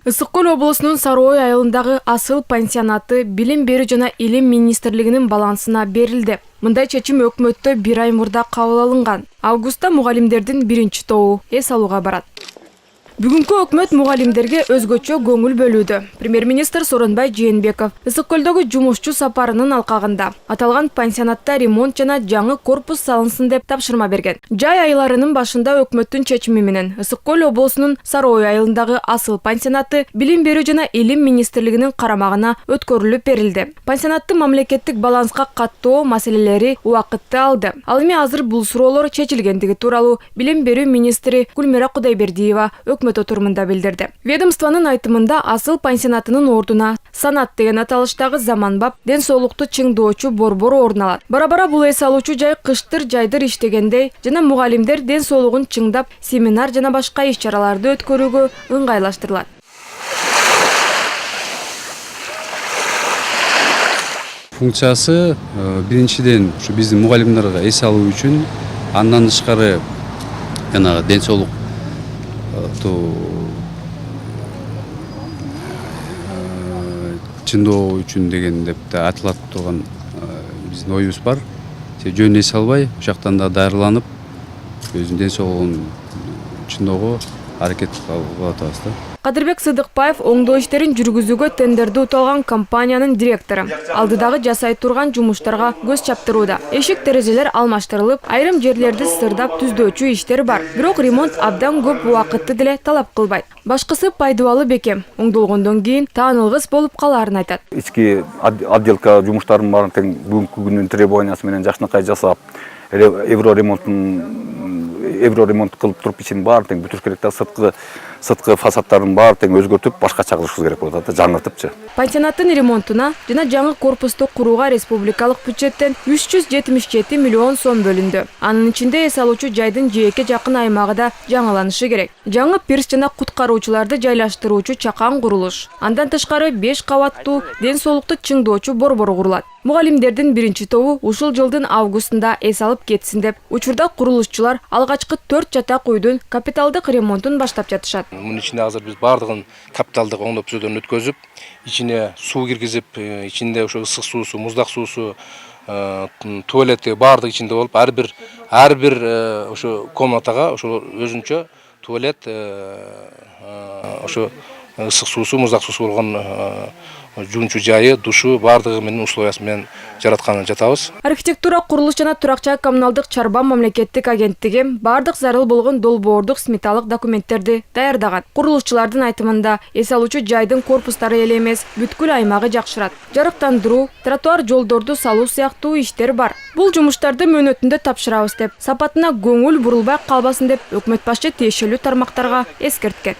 Ысык Көл облусунун Сарыой айылындагы Асыл пансионаты Билим берүү жана Илим министрлигинин балансына берилди. Мындай чечим өкмөттө 1 ай мурда кабыл алынган. Августта мугалимдердин биринчи тобу эс алууга барат. Бүгүнкү өкмөт мугалимдерге өзгөчө көңүл бөлүүдө. Премьер-министр Сооронбай Жээнбеков Ысык Көлдөгү жумушчу сапарынын алкагында аталган пансионатта ремонт жана жаңы корпус салынсын деп тапшырма берген. Жай айларынын башында өкмөттүн чечими менен Ысык Көл облусунун Сарыой айылындагы Асыл пансионаты Билим берүү жана Илим министрлигинин карамагына өткөрүлүп берилди. Пансионаттын мамлекеттик баланска каттоо маселелери убакытты алды. Ал эми азыр бул суроолор чечилгендиги тууралуу Билим берүү министри Гүлмира Кудайбердиева өкмөт отурумунда билдирди. Ведомствонун айтымында Асыл пансионатынын ордуна санат деген аталыштагы заманбап ден соолукту чыңдоочу борбор орун алат. Бара-бара бул эс алуучу жай кыштыр жайдыр иштегендей жана мугалимдер ден соолугун чыңдап семинар жана башка иш-чараларды өткөрүүгө ыңгайлаштырылат. Функциясы биринчиден ушу биздин мугалимдерге эс алуу үчүн, андан тышкары жана ден соолук чыңдоо үчүн деген деп да аталат турган биздин оюбуз бар. Жөн эс албай, ошоктон да даярданып, өзүнүн ден соолугун чыңдоого аракет кылып атабыз да. Кадырбек Сыдыкбаев оңдоо иштерин жүргүзүүгө тендерди уталган компаниянын директору. Алдыдагы жасай турган жумуштарга көз чаптырууда. Эшик терезелер алмаштырылып, айрым жерлерди сырдап түздөөчү иштер бар. Бирок ремонт абдан көп убакытты деле талап кылбайт. Башкысы пайдалуу бекем. Оңдолгондон кийин таанылгыс болуп калаарын айтат. Ички отделка жумуштарын баарын тең бүгүнкү күнүн требованиясы менен жакшынакай жасап, евроремонт кылып туруп ичин баарын тең бүтүрүш керек да, сырткы фасадтарын баарын тең өзгөртүп, башкача кылышыбыз керек болот да, жаңыртыпчы. Пансионаттын ремонтуна жана жаңы корпусту курууга республикалык бюджеттен 377 миллион сом бөлүндү. Анын ичинде эс алуучу жайдын жээкке жакын аймагы да жаңыланышы керек. Жаңы пирс жана куткаруучуларды жайлаштыруучу чакан курулуш. Андан тышкары 5 кабаттуу ден соолукту чыңдоочу борбор курулат. Мугалимдердин биринчи тобу ушул жылдын августунда эс алып кетсин деп, учурда курулушчулар алгачкы 4 жатак үйдүн капиталдык ремонтун баштап жатышат. Мунун ичинде азыр биз бардыгын капиталдык оңдоп түзөөдөн өткөзүп, ичине суу киргизип, ичинде ошо ысык суусу, муздак суусу, туалети бардыгы ичинде болуп, ар бир ошо комнатага ошо өзүнчө туалет, ошо ысык суусу, муздак суусу болгон жуунчу жайы, душу бардыгы менен условиясы менен жаратканын жатабыз. Архитектура, курулуш жана турак жай коммуналдык чарба мамлекеттик агенттиги бардык зарыл болгон долбоордук сметалык документтерди даярдаган. Курулушчулардын айтымында эс алуучу жайдын корпустары эле эмес, бүткүл аймагы жакшырат. Жарыктандыруу, тротуар жолдорду салуу сыяктуу иштер бар. Бул жумуштарды мөөнөтүндө тапшырабыз деп, сапатына көңүл бурулбай калбасын деп өкмөт башчы тиешелүү тармактарга эскерткен.